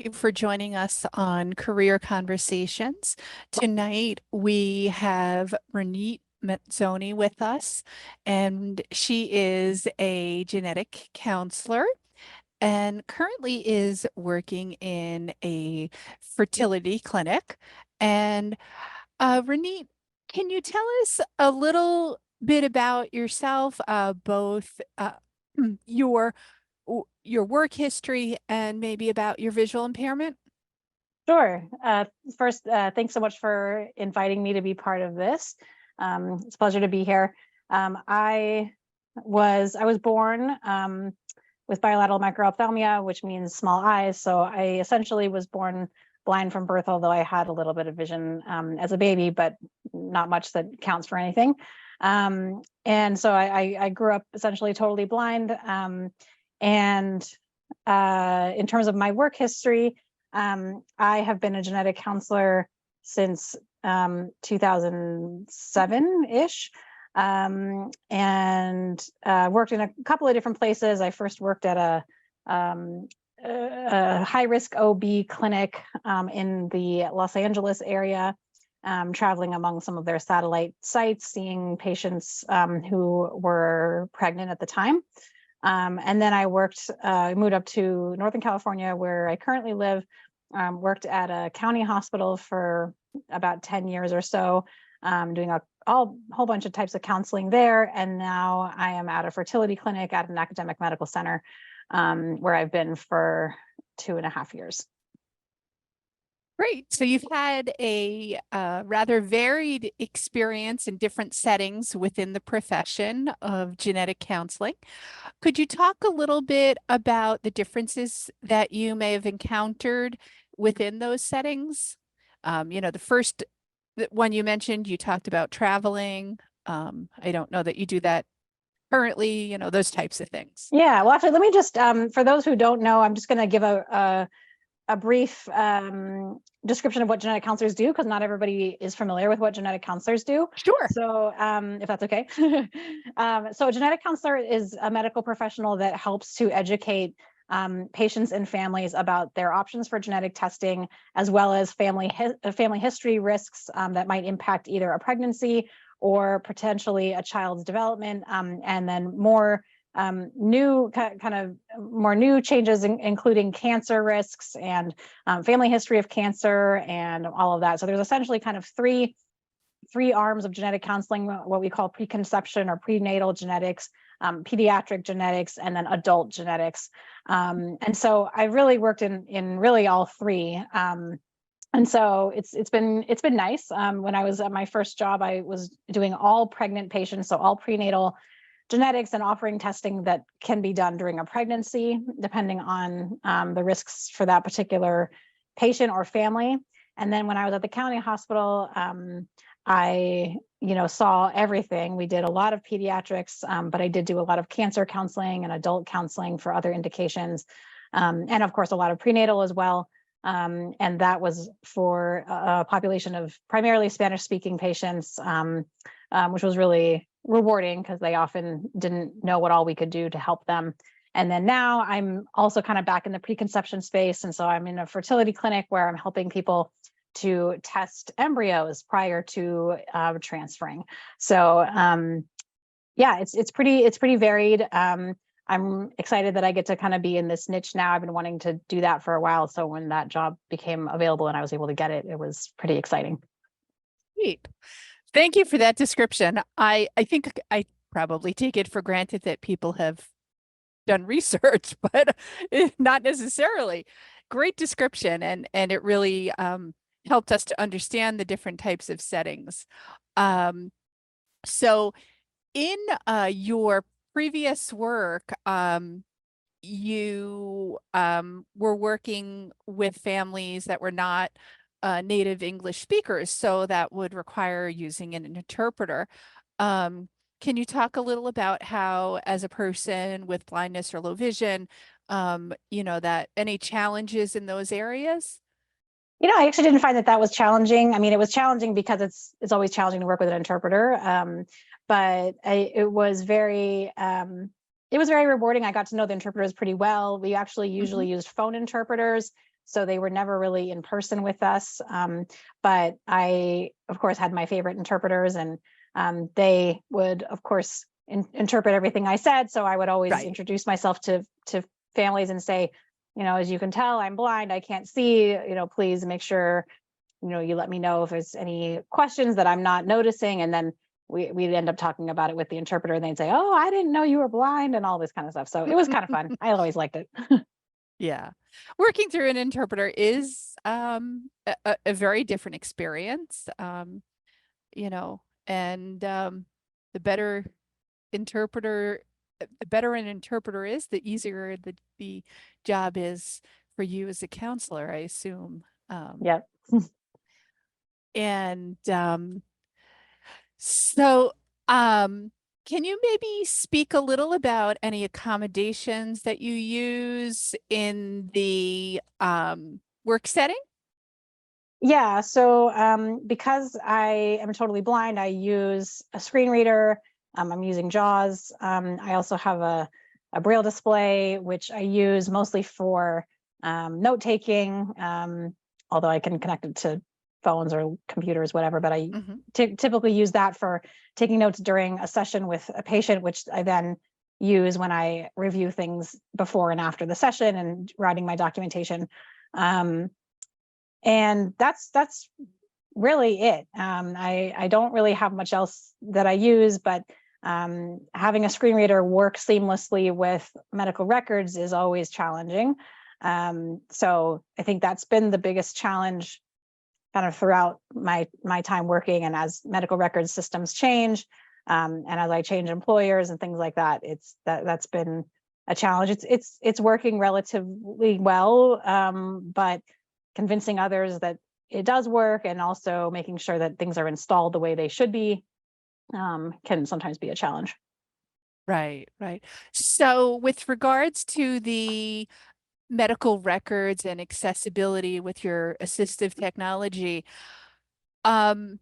you for joining us on Career Conversations. Tonight, we have Ronit Mazzoni with us, and she is a genetic counselor and currently is working in a fertility clinic. And Ronit, can you tell us a little bit about yourself, both your your work history and maybe about your visual impairment? Sure. First, thanks so much for inviting me to be part of this. It's a pleasure to be here. I was born with bilateral microphthalmia, which means small eyes. So I essentially was born blind from birth, although I had a little bit of vision as a baby, but not much that counts for anything. And so I grew up essentially totally blind. And in terms of my work history, I have been a genetic counselor since 2007-ish, and worked in a couple of different places. I first worked at a high-risk OB clinic in the Los Angeles area, traveling among some of their satellite sites, seeing patients who were pregnant at the time. And then I moved up to Northern California, where I currently live, worked at a county hospital for about 10 years or so, doing a whole bunch of types of counseling there. And now I am at a fertility clinic at an academic medical center, where I've been for 2.5 years. Great. So you've had a rather varied experience in different settings within the profession of genetic counseling. Could you talk a little bit about the differences that you may have encountered within those settings? The first one you mentioned, you talked about traveling. I don't know that you do that currently, those types of things. Yeah, well, actually, let me just, for those who don't know, I'm just going to give a brief description of what genetic counselors do, because not everybody is familiar with what genetic counselors do. Sure. So if that's okay. So a genetic counselor is a medical professional that helps to educate patients and families about their options for genetic testing, as well as family history risks that might impact either a pregnancy or potentially a child's development, and then more new changes, including cancer risks and family history of cancer and all of that. So there's essentially kind of three arms of genetic counseling: what we call preconception or prenatal genetics, pediatric genetics, and then adult genetics. And so I really worked in really all three. And so it's been nice. When I was at my first job, I was doing all pregnant patients, so all prenatal genetics, and offering testing that can be done during a pregnancy, depending on the risks for that particular patient or family. And then when I was at the county hospital, I saw everything. We did a lot of pediatrics, but I did do a lot of cancer counseling and adult counseling for other indications, and of course a lot of prenatal as well. And that was for a population of primarily Spanish-speaking patients, which was really rewarding because they often didn't know what all we could do to help them. And then now I'm also kind of back in the preconception space. And so I'm in a fertility clinic where I'm helping people to test embryos prior to transferring. So yeah, it's pretty varied. I'm excited that I get to kind of be in this niche now. I've been wanting to do that for a while. So when that job became available and I was able to get it, it was pretty exciting. Great. Thank you for that description. I think I probably take it for granted that people have done research, but not necessarily. Great description, and it really helped us to understand the different types of settings. So in your previous work, you were working with families that were not native English speakers, so that would require using an interpreter. Can you talk a little about how, as a person with blindness or low vision, that any challenges in those areas? I actually didn't find that was challenging. I mean, it was challenging because it's always challenging to work with an interpreter. But it was very rewarding. I got to know the interpreters pretty well. We actually usually used phone interpreters. so they were never really in person with us. But I, of course, had my favorite interpreters, and they would, of course, interpret everything I said. So I would always Right. introduce myself to families and say, as you can tell, I'm blind, I can't see, please make sure, you let me know if there's any questions that I'm not noticing. And then we'd end up talking about it with the interpreter, and they'd say, oh, I didn't know you were blind, and all this kind of stuff. So it was kind of fun. I always liked it. Yeah. Working through an interpreter is a very different experience, and the better interpreter, the better an interpreter is, the easier the job is for you as a counselor, I assume. Yep. And so, um, can you maybe speak a little about any accommodations that you use in the work setting? Yeah, so because I am totally blind, I use a screen reader. I'm using JAWS. I also have a Braille display, which I use mostly for note taking, although I can connect it to phones or computers, whatever. But I Mm-hmm. typically use that for taking notes during a session with a patient, which I then use when I review things before and after the session and writing my documentation. And that's really it. I don't really have much else that I use, but having a screen reader work seamlessly with medical records is always challenging. So I think that's been the biggest challenge kind of throughout my time working, and as medical records systems change, and as I change employers and things like that, that's been a challenge. It's working relatively well, but convincing others that it does work, and also making sure that things are installed the way they should be, can sometimes be a challenge. Right, right. So with regards to the medical records and accessibility with your assistive technology, um,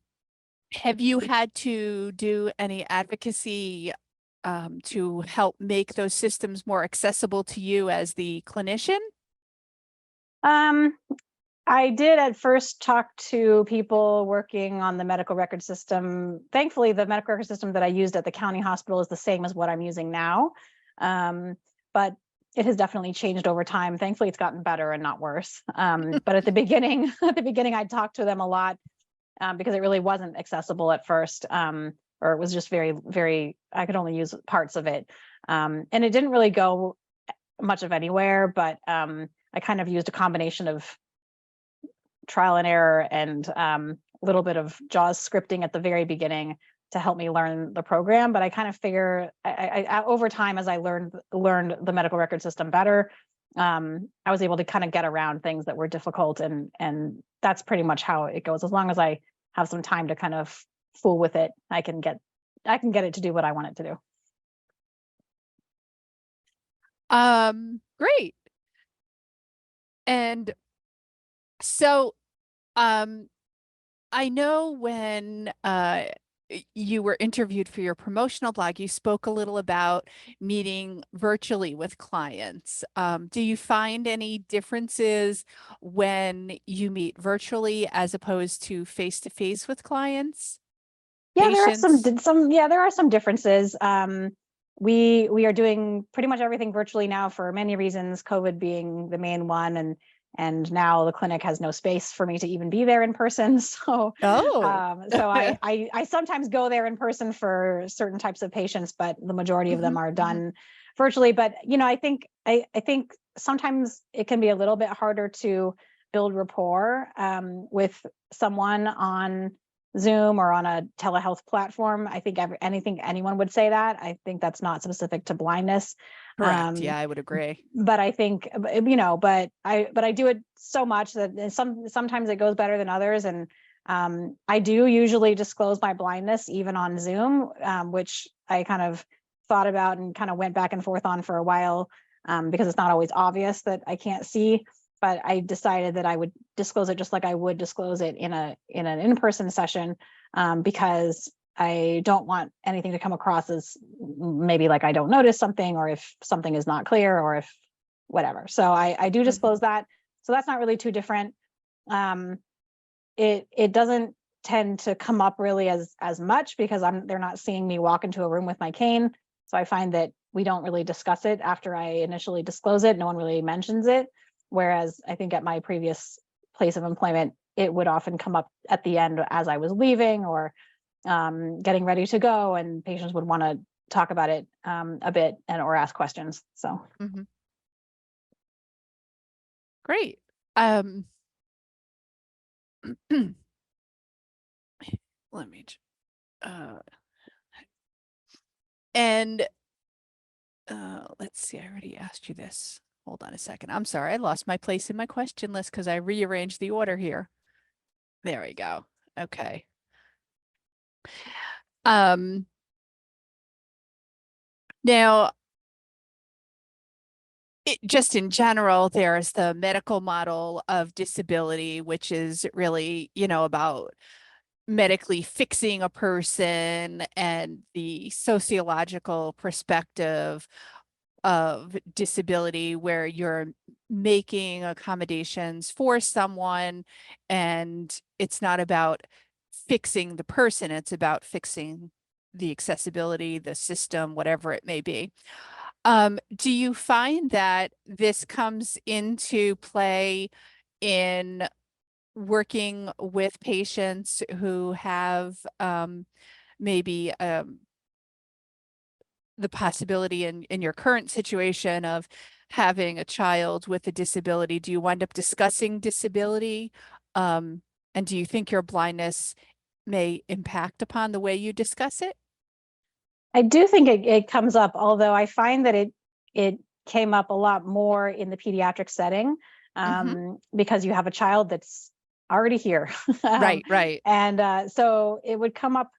have you had to do any advocacy to help make those systems more accessible to you as the clinician? Um, I did at first talk to people working on the medical record system. Thankfully, the medical record system that I used at the county hospital is the same as what I'm using now. But it has definitely changed over time. Thankfully, it's gotten better and not worse. But at the beginning, I talked to them a lot, because it really wasn't accessible at first, or it was just very, very, I could only use parts of it. And it didn't really go much of anywhere, but I kind of used a combination of trial and error and a little bit of JAWS scripting at the very beginning to help me learn the program. But I kind of figure I over time, as I learned the medical record system better, I was able to kind of get around things that were difficult, and that's pretty much how it goes. As long as I have some time to kind of fool with it, I can get it to do what I want it to do. Great. And so, I know when you were interviewed for your promotional blog, you spoke a little about meeting virtually with clients. Do you find any differences when you meet virtually as opposed to face with clients, Yeah, there are patients? there are some differences. We are doing pretty much everything virtually now for many reasons, COVID being the main one, and now the clinic has no space for me to even be there in person. So Oh. so I sometimes go there in person for certain types of patients, but the majority of them Mhm, are mhm. done virtually. But I think sometimes it can be a little bit harder to build rapport with someone on Zoom or on a telehealth platform. I think anything anyone would say that. I think that's not specific to blindness. Correct. Yeah, I would agree. But I think, but I do it so much that sometimes it goes better than others. And I do usually disclose my blindness even on Zoom, which I kind of thought about and kind of went back and forth on for a while, because it's not always obvious that I can't see. But I decided that I would disclose it just like I would disclose it in an in-person session, because I don't want anything to come across as maybe like I don't notice something, or if something is not clear, or if whatever. So I do disclose Mhm. that. So that's not really too different. It doesn't tend to come up really as much because they're not seeing me walk into a room with my cane. So I find that we don't really discuss it after I initially disclose it. No one really mentions it. Whereas I think at my previous place of employment, it would often come up at the end as I was leaving or getting ready to go, and patients would want to talk about it a bit or ask questions. So Great. Let me and let's see, I already asked you this. Hold on a second. I'm sorry, I lost my place in my question list because I rearranged the order here. There we go. Okay. Now, just in general, there's the medical model of disability, which is really, about medically fixing a person, and the sociological perspective of disability, where you're making accommodations for someone, and it's not about fixing the person, it's about fixing the accessibility, the system, whatever it may be. Do you find that this comes into play in working with patients who have maybe the possibility in your current situation of having a child with a disability? Do you wind up discussing disability? And do you think your blindness may impact upon the way you discuss it? I do think it comes up, although I find that it came up a lot more in the pediatric setting because you have a child that's already here. Right. And so it would come up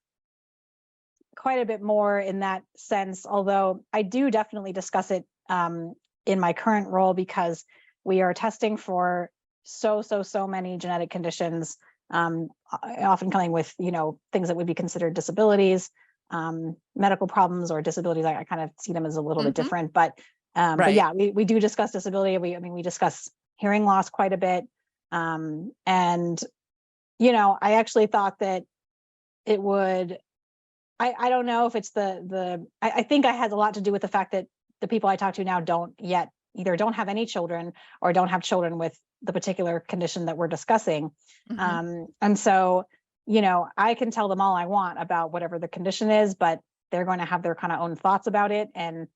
quite a bit more in that sense, although I do definitely discuss it in my current role because we are testing for so many genetic conditions, often coming with, things that would be considered disabilities, medical problems or disabilities. I kind of see them as a little bit different, but Right. yeah, we do discuss disability. We discuss hearing loss quite a bit. And, I actually thought that it would, I don't know if it's I think I had a lot to do with the fact that the people I talk to now either don't have any children or don't have children with the particular condition that we're discussing. And so, I can tell them all I want about whatever the condition is, but they're going to have their kind of own thoughts about it. And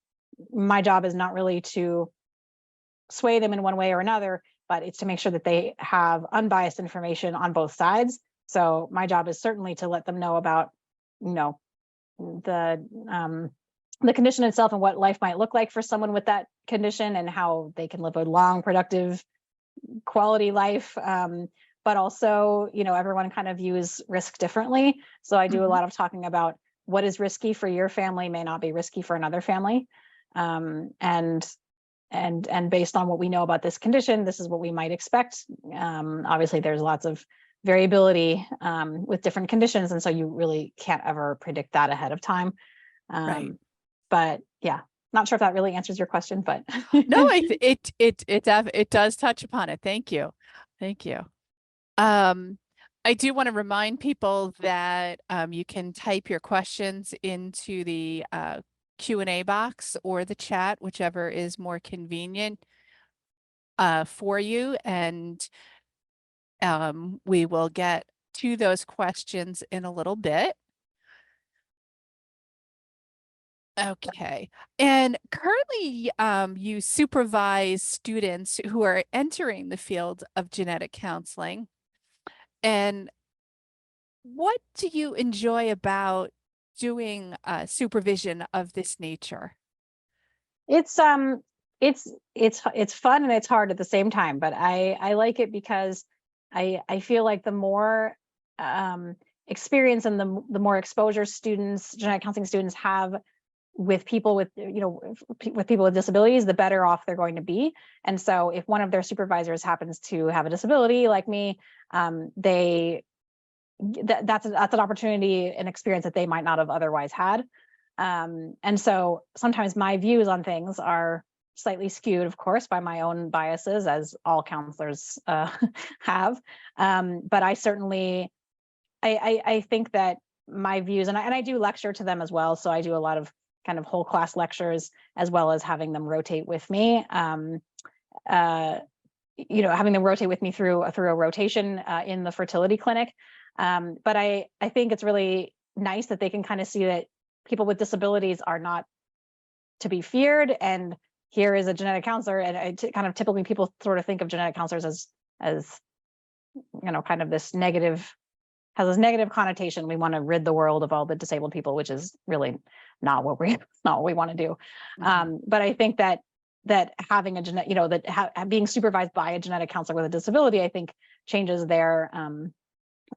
my job is not really to sway them in one way or another, but it's to make sure that they have unbiased information on both sides. So my job is certainly to let them know about, the condition itself and what life might look like for someone with that condition and how they can live a long, productive, quality life. But also, everyone kind of views risk differently. So I do a lot of talking about what is risky for your family may not be risky for another family. And based on what we know about this condition, this is what we might expect. Obviously, there's lots of variability with different conditions, and so you really can't ever predict that ahead of time. But yeah, not sure if that really answers your question, but No, it does touch upon it. Thank you. I do want to remind people that you can type your questions into the Q&A box or the chat, whichever is more convenient for you, and we will get to those questions in a little bit. Okay. And currently, you supervise students who are entering the field of genetic counseling. And what do you enjoy about doing supervision of this nature? it's fun and it's hard at the same time. But I like it because I feel like the more experience and the more exposure genetic counseling students have with people with people with disabilities, the better off they're going to be. And so if one of their supervisors happens to have a disability like me, that's an opportunity, an experience that they might not have otherwise had. And so sometimes my views on things are slightly skewed, of course, by my own biases, as all counselors have. But I certainly, I think that my views, and I do lecture to them as well. So I do a lot of kind of whole class lectures, as well as having them rotate with me. Having them rotate with me through a rotation in the fertility clinic. But I think it's really nice that they can kind of see that people with disabilities are not to be feared. And here is a genetic counselor, and kind of typically people sort of think of genetic counselors as kind of this negative, has this negative connotation. We want to rid the world of all the disabled people, which is really not what we want to do. But I think that having a genetic, being supervised by a genetic counselor with a disability, I think changes their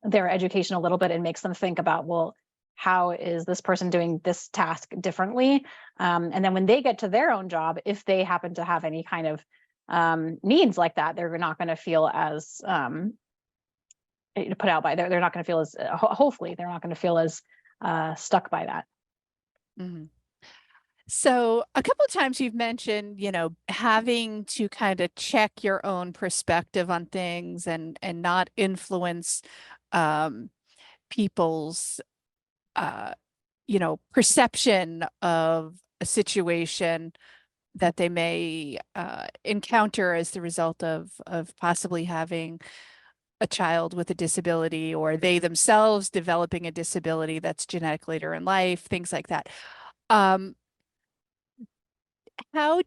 education a little bit and makes them think about, well, how is this person doing this task differently? And then when they get to their own job, if they happen to have any kind of needs like that, they're not going to feel as put out by, they're not going to feel as, hopefully they're not going to feel as stuck by that. Mm-hmm. So a couple of times you've mentioned, having to kind of check your own perspective on things and not influence people's perception of a situation that they may encounter as the result of possibly having a child with a disability, or they themselves developing a disability that's genetic later in life, things like that. How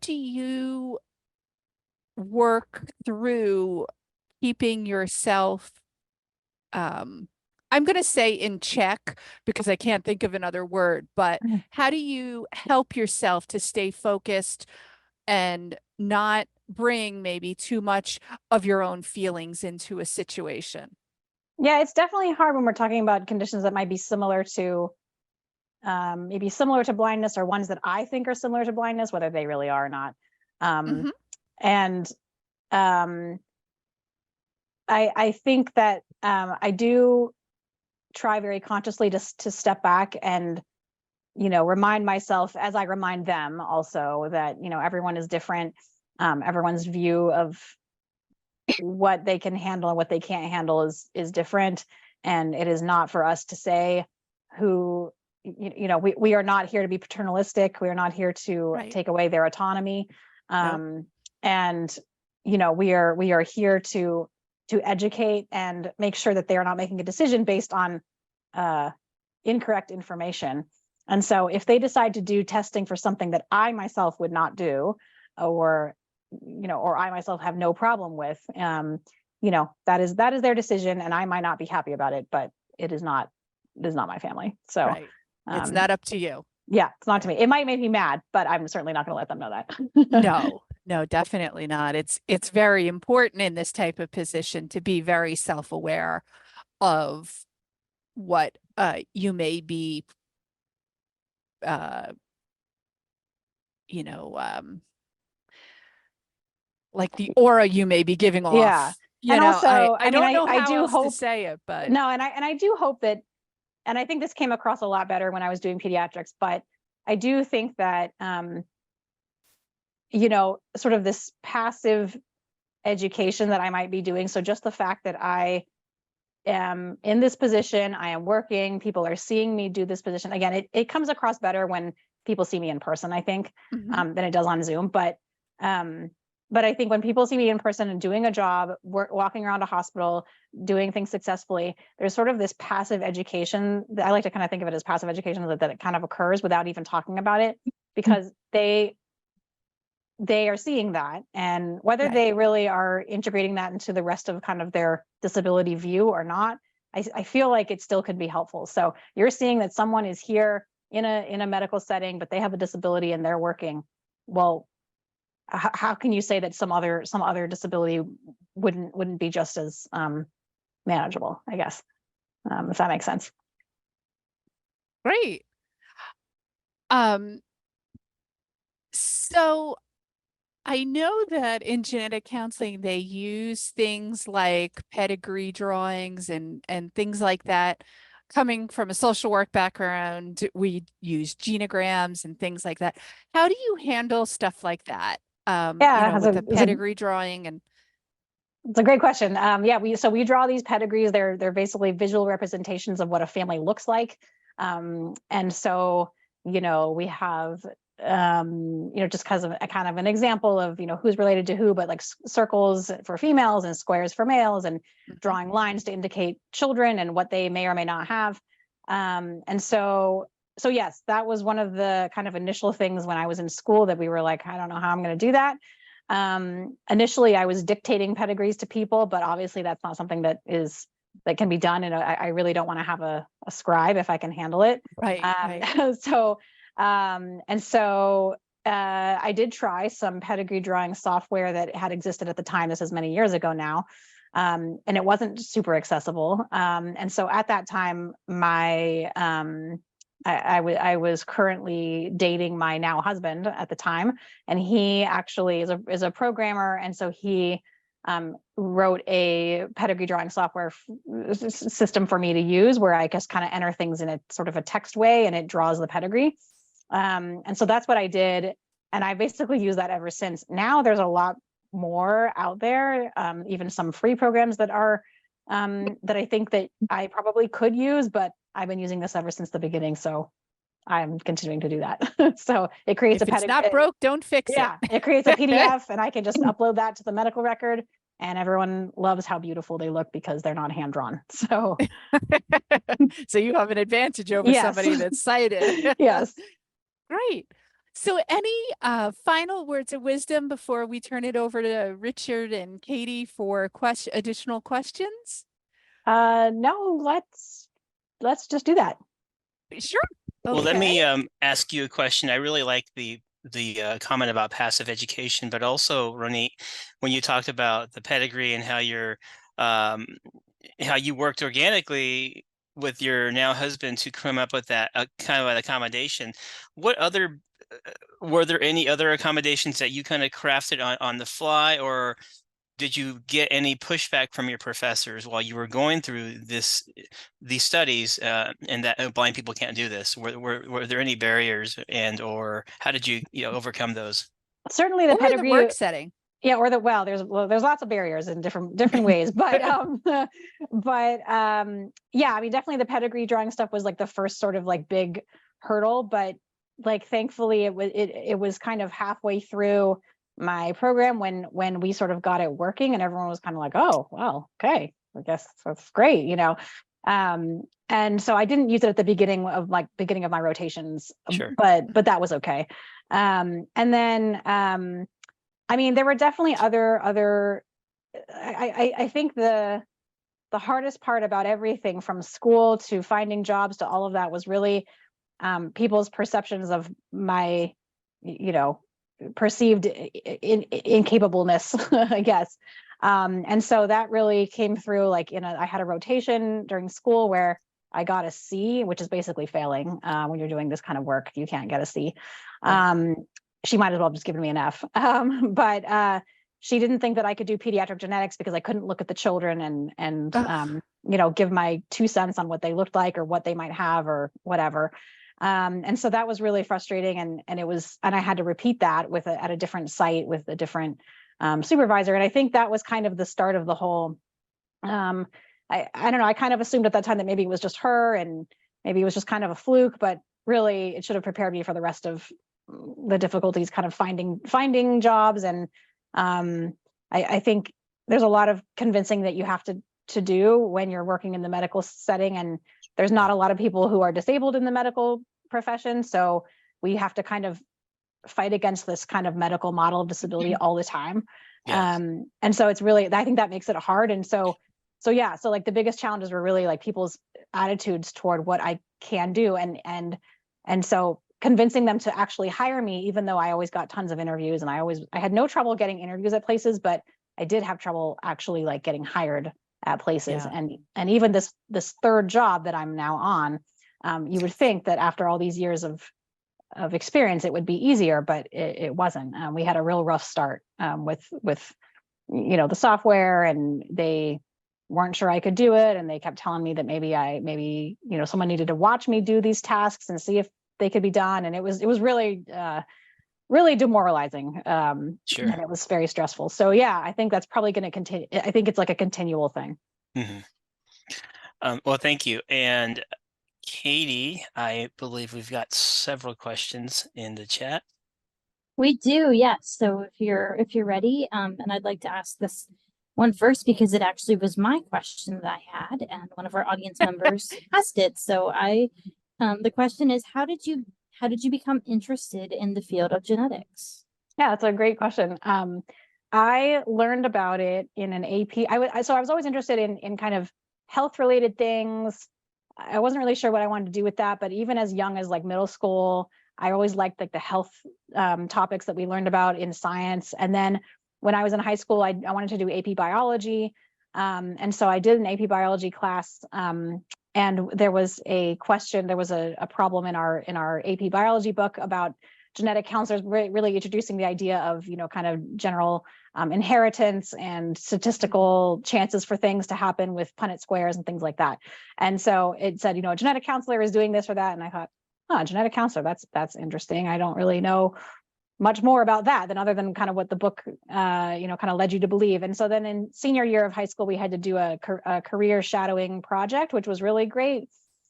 do you work through keeping yourself, I'm going to say in check because I can't think of another word, but how do you help yourself to stay focused and not bring maybe too much of your own feelings into a situation? Yeah, it's definitely hard when we're talking about conditions that might be similar to maybe similar to blindness, or ones that I think are similar to blindness, whether they really are or not. Mhm. And I think that I do try very consciously to step back and remind myself, as I remind them also, that everyone is different. Everyone's view of what they can handle and what they can't handle is different, and it is not for us to say who, we are not here to be paternalistic. We are not here to Right. take away their autonomy. Nope. And we are here to educate and make sure that they are not making a decision based on incorrect information. And so if they decide to do testing for something that I myself would not do, or I myself have no problem with, that is their decision, and I might not be happy about it, but it is not my family. So Right. It's not up to you. yeah, it's not to me. It might make me mad, but I'm certainly not going to let them know that. No, definitely not. It's very important in this type of position to be very self-aware of what you may be uh you know like the aura you may be giving Yeah. off. And also, I mean, don't know I how do else to hope, say it, but no, and I do hope that, and I think this came across a lot better when I was doing pediatrics, but I do think that, sort of this passive education that I might be doing. So just the fact that I am in this position, I am working, people are seeing me do this position. Again, it comes across better when people see me in person, I think, Mhm. than it does on Zoom. But I think when people see me in person and doing a job, walking around a hospital, doing things successfully, there's sort of this passive education that I like to kind of think of it as passive education, that it kind of occurs without even talking about it, because they are seeing that, and whether Right. they really are integrating that into the rest of kind of their disability view or not, I feel like it still could be helpful. So you're seeing that someone is here in a medical setting, but they have a disability and they're working. Well, how can you say that some other disability wouldn't be just as manageable, I guess, if that makes sense. Great. So I know that in genetic counseling, they use things like pedigree drawings and things like that. Coming from a social work background, we use genograms and things like that. How do you handle stuff like that? Yeah, with the pedigree drawing and. it's a great question. Yeah, we draw these pedigrees. They're basically visual representations of what a family looks like. And so, we have, just because of a kind of an example of, who's related to who, but like circles for females and squares for males, and drawing lines to indicate children and what they may or may not have. And so yes, that was one of the kind of initial things when I was in school that we were like, I don't know how I'm going to do that. Initially I was dictating pedigrees to people, but obviously that's not something that can be done. And I really don't want to have a scribe if I can handle it. Right. I did try some pedigree drawing software that had existed at the time. This is many years ago now. And it wasn't super accessible. And so at that time, I was currently dating my now husband at the time, and he actually is a programmer, and so he wrote a pedigree drawing software system for me to use, where I just kind of enter things in a sort of a text way, and it draws the pedigree. And so that's what I did, and I basically use that ever since. Now there's a lot more out there, even some free programs that are that I think that I probably could use, but I've been using this ever since the beginning, so I'm continuing to do that. So it creates if a it's not broke, don't fix it. Yeah, it creates a PDF, and I can just upload that to the medical record, and everyone loves how beautiful they look because they're not hand drawn. So, so you have an advantage over somebody that's sighted. Yes. Great. So any final words of wisdom before we turn it over to Richard and Katie for additional questions? No, let's just do that. Sure. Okay. Well, let me ask you a question. I really like the comment about passive education, but also, Ronit, when you talked about the pedigree and how you worked organically with your now husband to come up with that kind of an accommodation, what other were there any other accommodations that you kind of crafted on the fly, or did you get any pushback from your professors while you were going through these studies, and that blind people can't do this? Were there any barriers, or how did you overcome those? Certainly the pedigree, the work setting. Yeah, there's lots of barriers in different ways, but yeah, I mean, definitely the pedigree drawing stuff was like the first sort of like big hurdle, but like thankfully it was kind of halfway through my program when we sort of got it working, and everyone was kind of like, oh, well, okay, I guess that's great, and so I didn't use it at the beginning of my rotations. Sure. but that was okay. And then I mean, there were definitely other I think the hardest part about everything from school to finding jobs to all of that was really people's perceptions of my perceived incapableness, I guess. And so that really came through, like, I had a rotation during school where I got a C, which is basically failing. When you're doing this kind of work, you can't get a C. She might as well have just given me an F. But she didn't think that I could do pediatric genetics because I couldn't look at the children and give my 2 cents on what they looked like or what they might have or whatever. And so that was really frustrating. And I had to repeat that at a different site with a different supervisor. And I think that was kind of the start of the whole, I don't know, I kind of assumed at that time that maybe it was just her and maybe it was just kind of a fluke, but really it should have prepared me for the rest of the difficulties kind of finding jobs. And I think there's a lot of convincing that you have to do when you're working in the medical setting, and there's not a lot of people who are disabled in the medical profession. So we have to kind of fight against this kind of medical model of disability all the time. Yes. And so it's really, I think that makes it hard. And so like the biggest challenges were really like people's attitudes toward what I can do. And so convincing them to actually hire me, even though I always got tons of interviews, and I had no trouble getting interviews at places, but I did have trouble actually like getting hired at places. Yeah. And even this third job that I'm now on, you would think that after all these years of experience, it would be easier, but it wasn't. We had a real rough start with the software, and they weren't sure I could do it. And they kept telling me that maybe someone needed to watch me do these tasks and see if they could be done. And it was really really demoralizing. Sure. And it was very stressful. So yeah, I think that's probably going to continue. I think it's like a continual thing. Hmm. Well, thank you. And Katie, I believe we've got several questions in the chat. We do, yes. So if you're ready, and I'd like to ask this one first because it actually was my question that I had, and one of our audience members asked it. So the question is, how did you become interested in the field of genetics? Yeah, that's a great question. I learned about it in an AP. So I was always interested in kind of health related things. I wasn't really sure what I wanted to do with that, but even as young as like middle school, I always liked like the health topics that we learned about in science. And then when I was in high school, I wanted to do AP biology. And so I did an AP biology class. And there was a question, there was a problem in our AP biology book about genetic counselors, really introducing the idea of, kind of general inheritance and statistical chances for things to happen with Punnett squares and things like that. And so it said, a genetic counselor is doing this or that. And I thought, genetic counselor, that's interesting. I don't really know much more about that than other than kind of what the book, kind of led you to believe. And so then in senior year of high school, we had to do a career shadowing project, which was really great.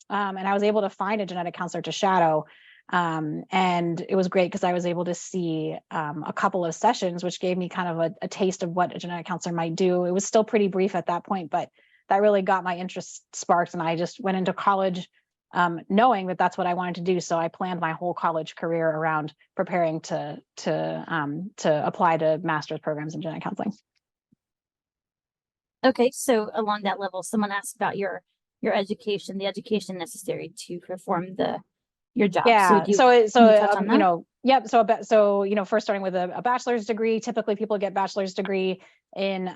And I was able to find a genetic counselor to shadow. And it was great because I was able to see a couple of sessions, which gave me kind of a taste of what a genetic counselor might do. It was still pretty brief at that point, but that really got my interest sparked. And I just went into college knowing that that's what I wanted to do. So I planned my whole college career around preparing to apply to master's programs in genetic counseling. Okay, so along that level, someone asked about your education, the education necessary to perform your job. Yeah. Yep. So first starting with a bachelor's degree. Typically, people get bachelor's degree in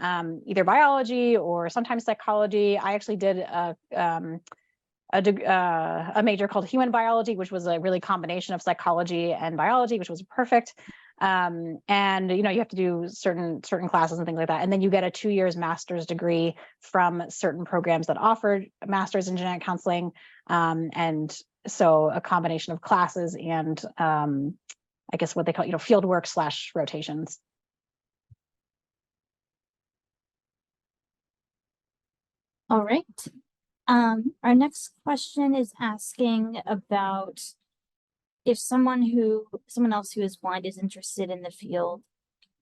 either biology or sometimes psychology. I actually did a major called human biology, which was a really combination of psychology and biology, which was perfect. And you have to do certain classes and things like that, and then you get a 2 years master's degree from certain programs that offered masters in genetic counseling. And so a combination of classes and I guess what they call field work / rotations. All right. Our next question is asking about if someone else who is blind is interested in the field,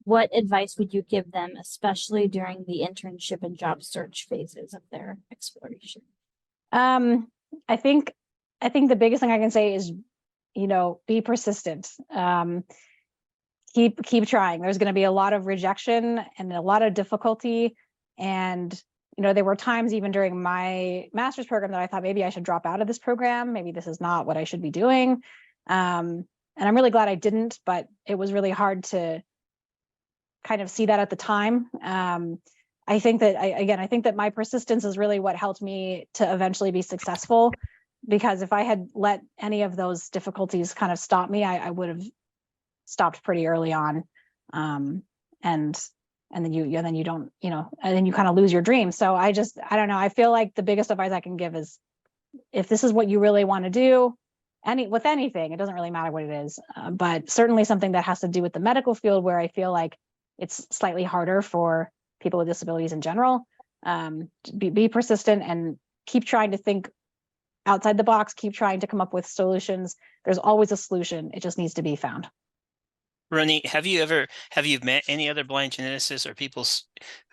what advice would you give them, especially during the internship and job search phases of their exploration? I think the biggest thing I can say is, be persistent. Keep trying. There's going to be a lot of rejection and a lot of difficulty. And, there were times even during my master's program that I thought maybe I should drop out of this program. Maybe this is not what I should be doing. And I'm really glad I didn't, but it was really hard to kind of see that at the time. I think that my persistence is really what helped me to eventually be successful, because if I had let any of those difficulties kind of stop me, I would have stopped pretty early on. And then you don't, and then you kind of lose your dream. So I don't know. I feel like the biggest advice I can give is, if this is what you really want to do, with anything, it doesn't really matter what it is, but certainly something that has to do with the medical field, where I feel like it's slightly harder for people with disabilities in general. Be persistent and keep trying to think outside the box, keep trying to come up with solutions. There's always a solution. It just needs to be found. Ronit, have you met any other blind geneticists or people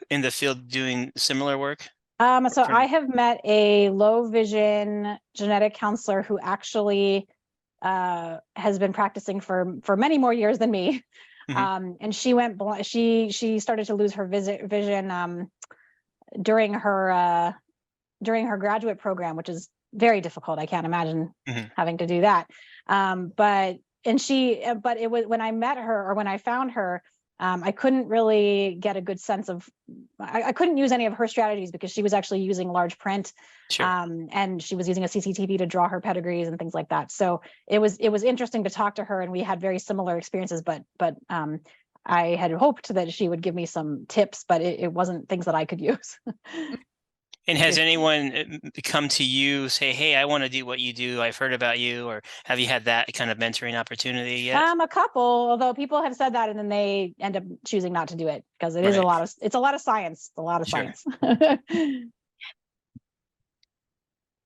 in the field doing similar work? So I have met a low vision genetic counselor who actually has been practicing for many more years than me. Mm-hmm. And she went blind. She started to lose her vision during her graduate program, which is very difficult. I can't imagine having to do that. But it was when I met her, or when I found her, I couldn't really get a good sense of, I couldn't use any of her strategies because she was actually using large print. Sure. And she was using a CCTV to draw her pedigrees and things like that. So it was interesting to talk to her, and we had very similar experiences, but I had hoped that she would give me some tips, but it wasn't things that I could use. And has anyone come to you say, hey, I want to do what you do, I've heard about you, or have you had that kind of mentoring opportunity yet? A couple, although people have said that and then they end up choosing not to do it because it is a Right. lot of, it's a lot of science, a lot of Sure. science.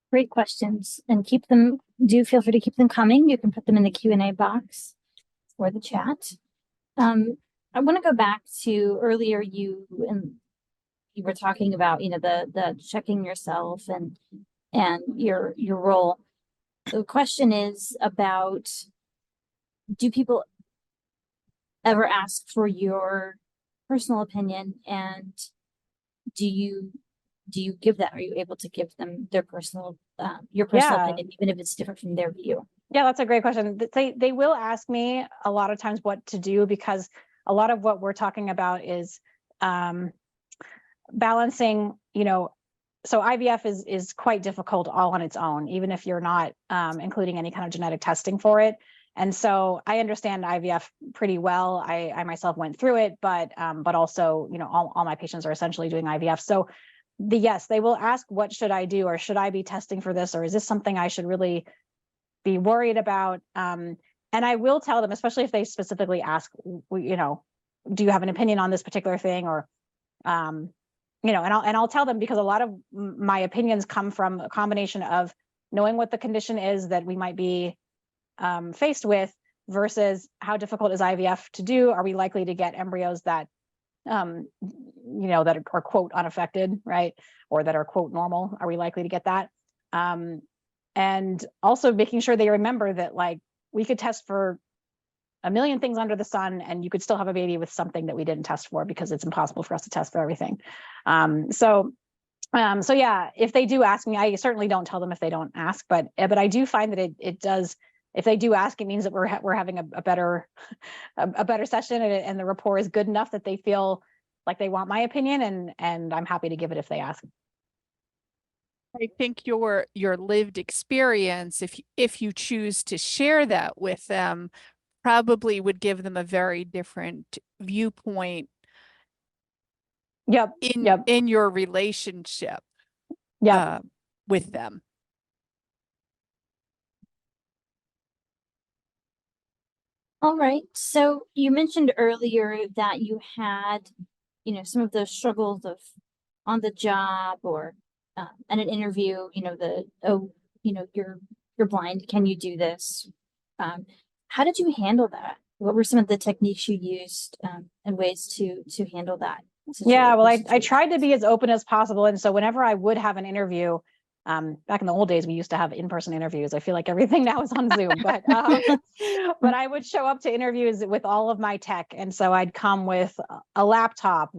Great questions, and do feel free to keep them coming. You can put them in the Q&A box or the chat. I want to go back to earlier you were talking about, the checking yourself and your role. The question is about, do people ever ask for your personal opinion, and do you give that? Are you able to give them their your personal Yeah. opinion, even if it's different from their view? Yeah, that's a great question. They will ask me a lot of times what to do, because a lot of what we're talking about is balancing, so IVF is quite difficult all on its own, even if you're not including any kind of genetic testing for it. And so I understand IVF pretty well. I myself went through it, but also, all my patients are essentially doing IVF. So yes, they will ask, what should I do? Or should I be testing for this? Or is this something I should really be worried about? And I will tell them, especially if they specifically ask, do you have an opinion on this particular thing? Or, and I'll tell them, because a lot of my opinions come from a combination of knowing what the condition is that we might be faced with versus how difficult is IVF to do. Are we likely to get embryos that, that are quote unaffected, right? Or that are quote normal? Are we likely to get that? And also making sure they remember that, like, we could test for a million things under the sun and you could still have a baby with something that we didn't test for, because it's impossible for us to test for everything. So yeah, if they do ask me, I certainly don't tell them if they don't ask, but I do find that it does, if they do ask, it means that we're having a better session, and the rapport is good enough that they feel like they want my opinion, and I'm happy to give it if they ask. I think your lived experience, if you choose to share that with them, probably would give them a very different viewpoint in your relationship with them. All right. So you mentioned earlier that you had, some of those struggles of on the job or at an interview, you're blind. Can you do this? How did you handle that? What were some of the techniques you used and ways to handle that? Yeah, well, I tried to be as open as possible. And so whenever I would have an interview, back in the old days, we used to have in-person interviews. I feel like everything now is on Zoom, but I would show up to interviews with all of my tech. And so I'd come with a laptop.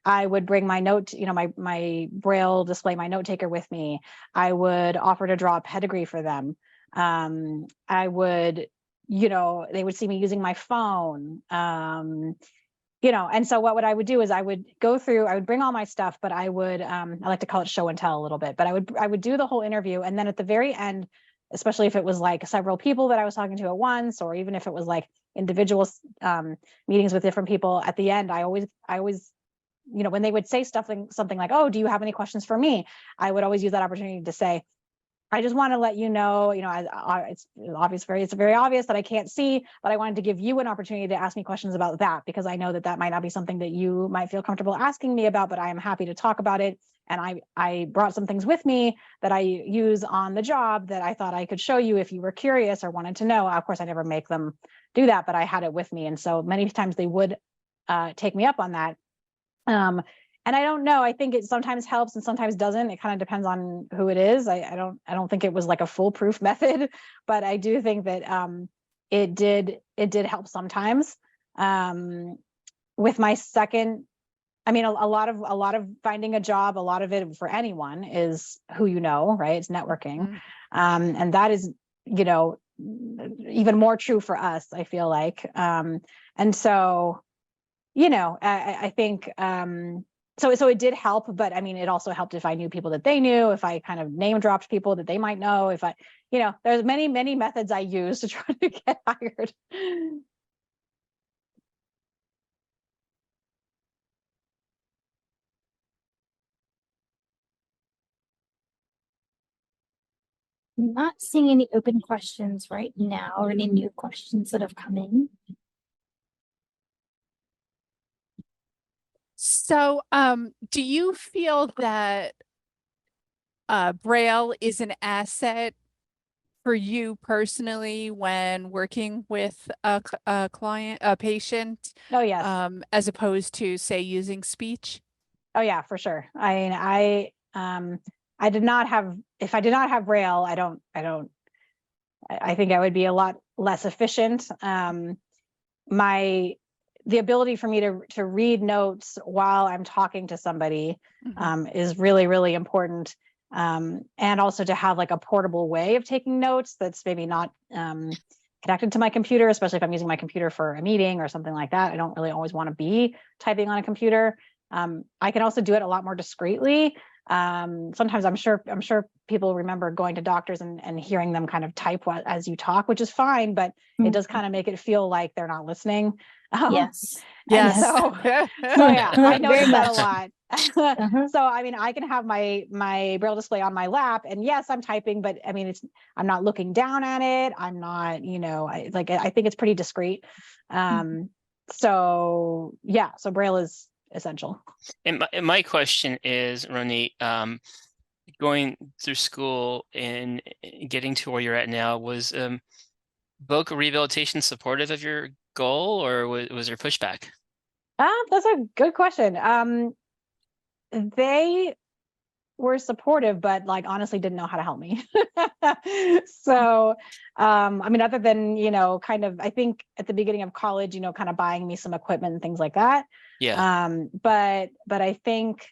I would bring my note, my Braille display, my note taker with me. I would offer to draw a pedigree for them. I would, they would see me using my phone. And so what I would do is I would bring all my stuff, but I would, I like to call it show and tell a little bit, but I would do the whole interview. And then at the very end, especially if it was like several people that I was talking to at once, or even if it was like individual meetings with different people, at the end, I always, when they would say something like, oh, do you have any questions for me? I would always use that opportunity to say, I just want to let you know, it's very obvious that I can't see, but I wanted to give you an opportunity to ask me questions about that, because I know that might not be something that you might feel comfortable asking me about, but I am happy to talk about it. And I brought some things with me that I use on the job that I thought I could show you if you were curious or wanted to know. Of course, I never make them do that, but I had it with me. And so many times they would take me up on that. And I don't know, I think it sometimes helps and sometimes doesn't. It kind of depends on who it is. I don't think it was like a foolproof method, but I do think that it did help sometimes. With my second, a lot of finding a job, a lot of it for anyone is who you know, right? It's networking. Mm-hmm. And that is, even more true for us, I feel like. And so, I think so it did help, but it also helped if I knew people that they knew, if I kind of name dropped people that they might know, if I, there's many methods I use to try to get hired. I'm not seeing any open questions right now or any new questions that have come in. So, do you feel that Braille is an asset for you personally when working with a client, a patient, Oh, yes. as opposed to, say, using speech? Oh, yeah, for sure. I did not have, if I did not have Braille, I think I would be a lot less efficient. The ability for me to read notes while I'm talking to somebody is really, really important. And also to have like a portable way of taking notes that's maybe not connected to my computer, especially if I'm using my computer for a meeting or something like that. I don't really always want to be typing on a computer. I can also do it a lot more discreetly. Sometimes I'm sure people remember going to doctors and hearing them kind of type as you talk, which is fine, but it does kind of make it feel like they're not listening. Yes. And Yes. so yeah, I Very noticed that a much. lot. Uh-huh. So I mean, I can have my Braille display on my lap, and yes, I'm typing, but I mean, I'm not looking down at it. I'm not, I think it's pretty discreet. So yeah, so Braille is essential. And my question is, Ronit, going through school and getting to where you're at now, was voc rehabilitation supportive of your goal, or was there pushback? That's a good question. They were supportive, but like honestly didn't know how to help me. So, I mean, other than, kind of, I think at the beginning of college, kind of buying me some equipment and things like that. Yeah. But I think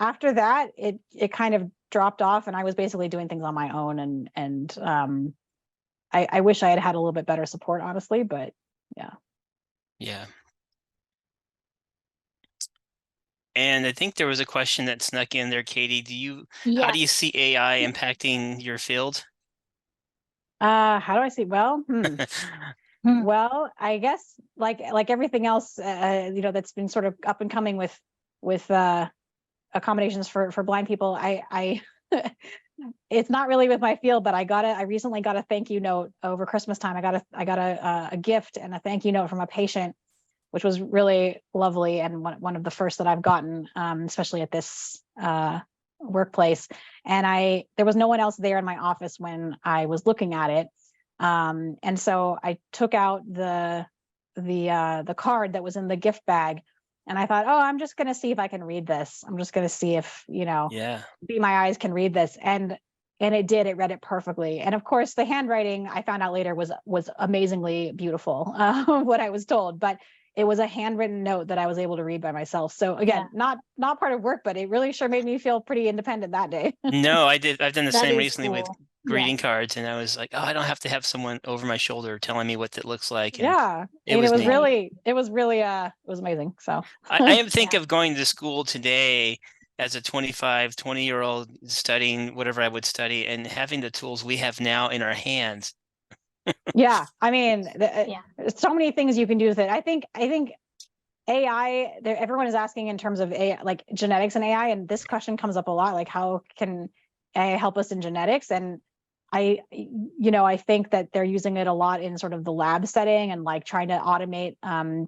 after that, it kind of dropped off, and I was basically doing things on my own. And I wish I had had a little bit better support, honestly, but yeah. Yeah. And I think there was a question that snuck in there, Katie. How do you Yes. see AI impacting your field? How do I see? Well, Hmm. well, I guess like everything else, that's been sort of up and coming with accommodations for blind people. I it's not really with my field, but I recently got a thank you note over Christmas time. I got a gift and a thank you note from a patient, which was really lovely, and one of the first that I've gotten, especially at this workplace. And there was no one else there in my office when I was looking at it, and so I took out the card that was in the gift bag, and I thought, oh, I'm just going to see if I can read this. I'm just going to see if Yeah. Be My Eyes can read this, and it did. It read it perfectly. And of course, the handwriting, I found out later, was amazingly beautiful. What I was told, but it was a handwritten note that I was able to read by myself. So again, not part of work, but it really sure made me feel pretty independent that day. No, I've done the That same is recently with cool. greeting Yes. cards, and I was like, oh, I don't have to have someone over my shoulder telling me what it looks like. And Yeah, it and was neat. it was really it was amazing. So I think Yeah. of going to school today as a 20-year-old studying whatever I would study, and having the tools we have now in our hands. yeah, I mean, Yeah. there's so many things you can do with it. I think AI, everyone is asking in terms of AI, like genetics and AI, and this question comes up a lot, like how can AI help us in genetics? And I think that they're using it a lot in sort of the lab setting and like trying to automate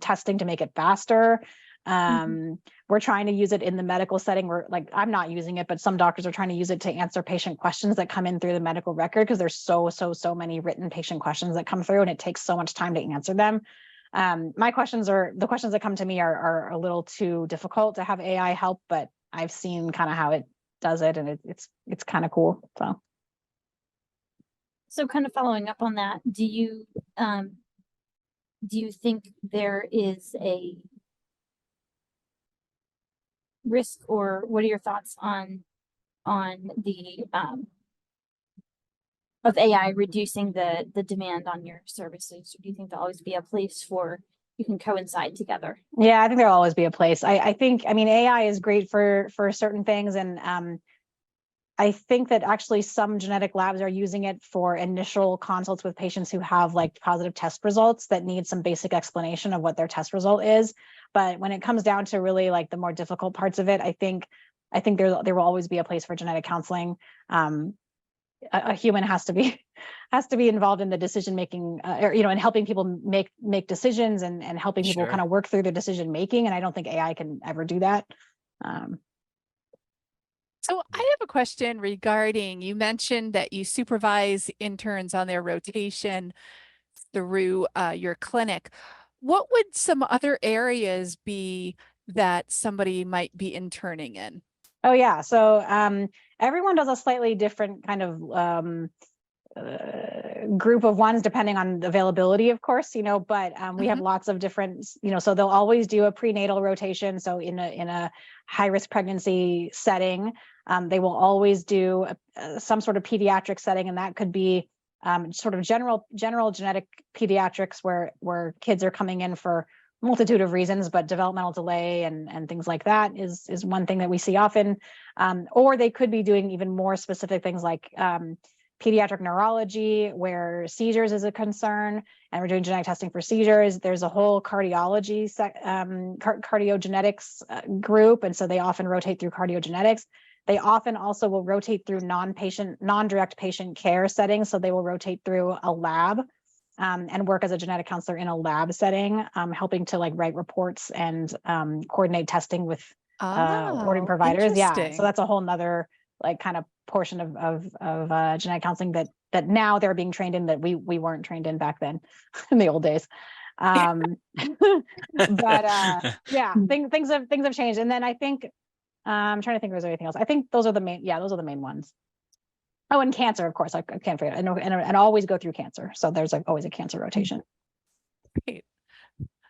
testing to make it faster. We're trying to use it in the medical setting. We're like, I'm not using it, but some doctors are trying to use it to answer patient questions that come in through the medical record, because there's so many written patient questions that come through, and it takes so much time to answer them. The questions that come to me are a little too difficult to have AI help, but I've seen kind of how it does it, and it's kind of cool. So kind of following up on that, do you think there is a risk, or what are your thoughts on the of AI reducing the demand on your services? Or do you think there'll always be a place for you can coincide together? Yeah, I think there'll always be a place. I think, I mean, AI is great for certain things, and I think that actually some genetic labs are using it for initial consults with patients who have like positive test results that need some basic explanation of what their test result is. But when it comes down to really like the more difficult parts of it, I think there will always be a place for genetic counseling. a human has to be involved in the decision making, or and helping people make decisions and helping people Sure. kind of work through their decision making. And I don't think AI can ever do that. So I have a question regarding, you mentioned that you supervise interns on their rotation through your clinic. What would some other areas be that somebody might be interning in? Oh yeah. So everyone does a slightly different kind of group of ones depending on the availability, of course, but we have lots of different, so they'll always do a prenatal rotation. So in a high risk pregnancy setting, they will always do some sort of pediatric setting, and that could be sort of general genetic pediatrics where kids are coming in for a multitude of reasons, but developmental delay and things like that is one thing that we see often. Or they could be doing even more specific things like pediatric neurology, where seizures is a concern, and we're doing genetic testing for seizures. There's a whole cardiology cardiogenetics group, and so they often rotate through cardiogenetics. They often also will rotate through non-direct patient care settings. So they will rotate through a lab and work as a genetic counselor in a lab setting, helping to write reports and coordinate testing with ordering providers. Yeah, so that's a whole nother kind of portion of genetic counseling that now they're being trained in that we weren't trained in back then in the old days. But yeah, things have changed. And then I think I'm trying to think if there's anything else. I think those are the main ones. Oh, and cancer, of course. I can't forget. And always go through cancer. So there's always a cancer rotation. Great.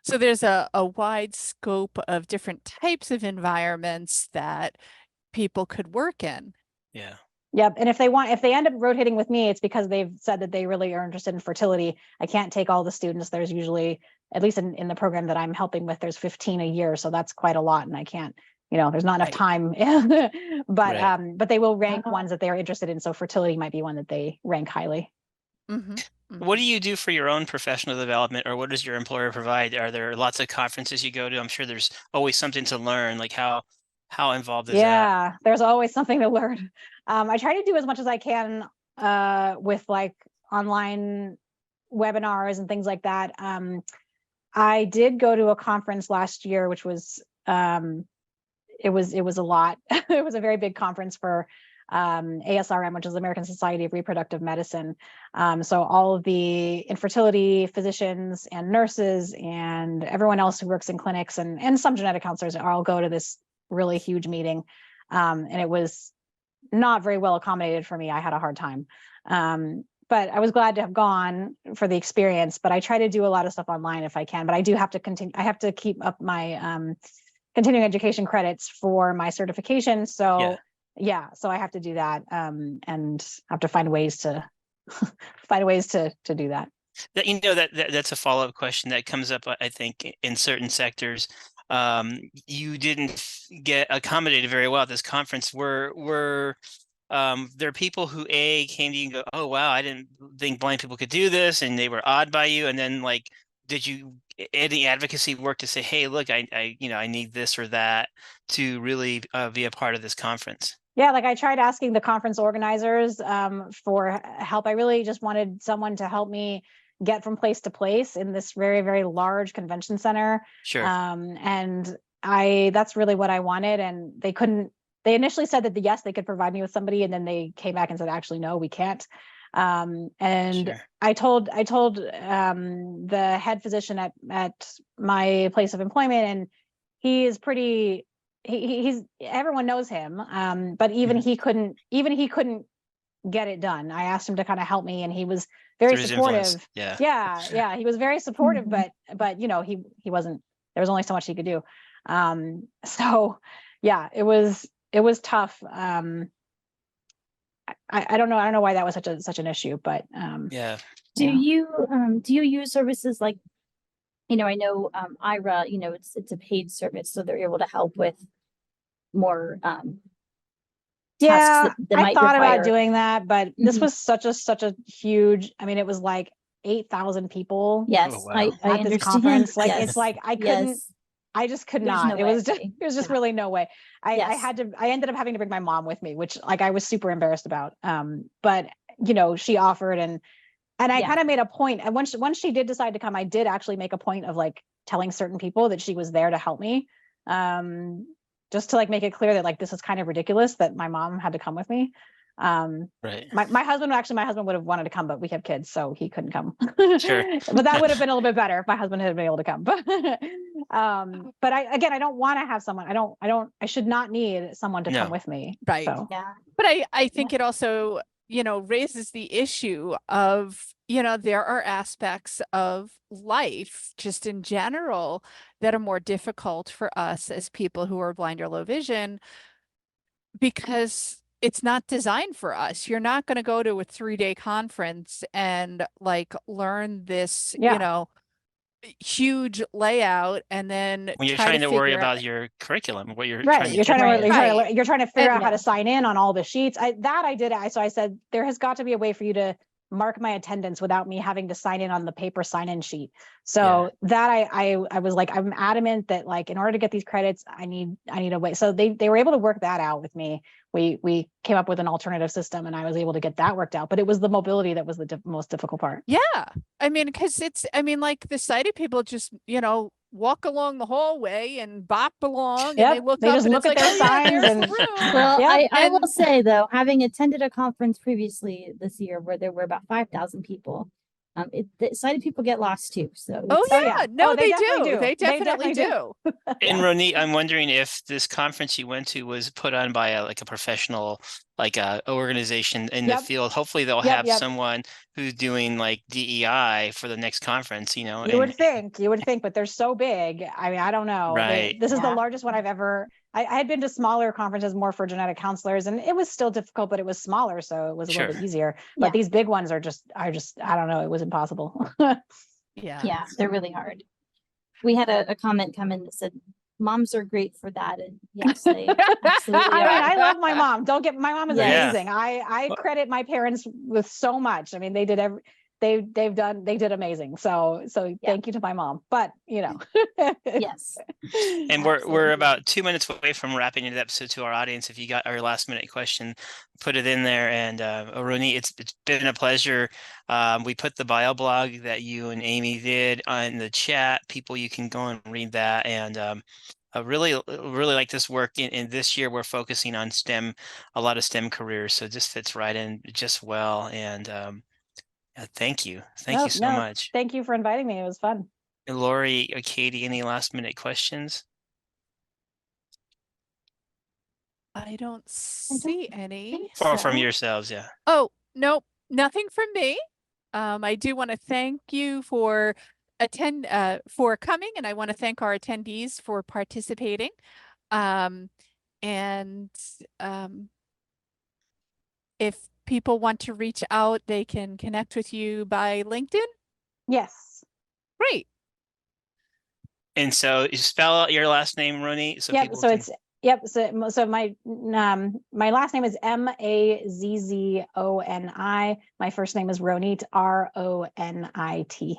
So there's a wide scope of different types of environments that people could work in. Yeah. Yep. And if they end up rotating with me, it's because they've said that they really are interested in fertility. I can't take all the students. There's usually, at least in the program that I'm helping with, there's 15 a year. So that's quite a lot. And I can't, there's not enough time, but they will rank ones that they're interested in. So fertility might be one that they rank highly. What do you do for your own professional development, or what does your employer provide? Are there lots of conferences you go to? I'm sure there's always something to learn. Like how involved is that? Yeah, there's always something to learn. I try to do as much as I can with online webinars and things like that. I did go to a conference last year, which was it was a lot. It was a very big conference for ASRM, which is the American Society of Reproductive Medicine. So all of the infertility physicians and nurses and everyone else who works in clinics and some genetic counselors all go to this really huge meeting. And it was not very well accommodated for me. I had a hard time. But I was glad to have gone for the experience, but I try to do a lot of stuff online if I can, but I do have to continue. I have to keep up my continuing education credits for my certification. So yeah, so I have to do that and have to find ways to do that. That's a follow-up question that comes up, I think, in certain sectors. You didn't get accommodated very well at this conference. Were there people who came to you and go, oh wow, I didn't think blind people could do this, and they were awed by you, and then did you any advocacy work to say, hey, look, I need this or that to really be a part of this conference? Yeah, I tried asking the conference organizers for help. I really just wanted someone to help me get from place to place in this very, very large convention center. Sure. And that's really what I wanted. And they initially said that yes, they could provide me with somebody. And then they came back and said, actually, no, we can't. And sure. I told the head physician at my place of employment, and he is pretty, he's everyone knows him. But even he couldn't get it done. I asked him to kind of help me, and he was very supportive. Yeah. He was very supportive, but he wasn't, there was only so much he could do. So yeah, it was tough. I don't know why that was such an issue, but yeah. Do you use services like, I know IRA, it's a paid service, so they're able to help with more yeah, I thought about doing that, but this was such a huge, it was 8,000 people. Yes, oh, wow. At this conference. Yes. It's I couldn't, I just could not. No It was just really no way. I ended up having to bring my mom with me, which I was super embarrassed about. But you know, she offered, and I Yeah. kind of made a point. And once she did decide to come, I did actually make a point of like telling certain people that she was there to help me. Just to like make it clear that like this is kind of ridiculous that my mom had to come with me. Right. My husband would have wanted to come, but we have kids, so he couldn't come. Sure. But that would have been a little bit better if my husband had been able to come. But I don't want to have someone. I should not need someone to come No. with me. Right. So Yeah. But I think it also, you know, raises the issue of, you know, there are aspects of life just in general that are more difficult for us as people who are blind or low vision because it's not designed for us. You're not going to go to a 3-day conference and like learn this, you yeah. know, huge layout and then When you're try to trying to worry figure out. about your curriculum, what you're Right. trying to You're get trying to, Right. you're trying to figure And out how yeah. to sign in on all the sheets. I did it. So I said, there has got to be a way for you to mark my attendance without me having to sign in on the paper sign-in sheet. So that I was like, I'm adamant that like, in order to get these credits, I need a way. So they were able to work that out with me. We came up with an alternative system and I was able to get that worked out, but it was the mobility that was the most difficult part. yeah, I mean, because like the sighted people just, you know, walk along the hallway and bop along and they Yep. look They up just and look it's at like, their oh yeah, signs there's the and room. Well, Yep. I will And- say though, having attended a conference previously this year where there were about 5,000 people, the sighted people get lost too. So Oh Oh, yeah, yeah. no, Oh, they they definitely do. do. They They definitely definitely do. And Yeah. Ronit, I'm wondering if this conference you went to was put on by a professional, like a organization in the Yep. field. Hopefully they'll Yep. have Yep. someone who's doing like DEI for the next conference, you know, You and would think, but they're so big. I mean, I don't know. right. This is the Yeah. largest one I've ever. I had been to smaller conferences more for genetic counselors, and it was still difficult, but it was smaller, so it was a little Sure. bit easier. Yeah. But these big ones are just, I don't know. It was impossible. Yeah. yeah, they're really hard. We had a comment come in that said, moms are great for that. And yes, they absolutely I mean, are. I love my mom. Don't get my mom is Yes. amazing. I Well- credit my parents with so much. I mean, they did they did amazing. So thank you to my mom. But you know, Yes. And we're Absolutely. about 2 minutes away from wrapping it up. So to our audience, if you got our last minute question, put it in there. And Ronit, it's been a pleasure. We put the bio blog that you and Amy did on the chat. People, you can go and read that. And I really like this work. In this year, we're focusing on STEM, a lot of STEM careers. So it just fits right in just well. And thank you so no, much. thank you for inviting me. It was fun. Lori or Katie, any last minute questions? I don't see any. think Or from so. yourselves, yeah. Oh, nope, nothing from me. I do want to thank you for for coming, and I want to thank our attendees for participating. And if people want to reach out, they can connect with you by LinkedIn. Yes. Great. And so you spell out your last name, Ronit, so Yep. people So can. it's yep. So my last name is Mazzoni. My first name is Ronit, Ronit.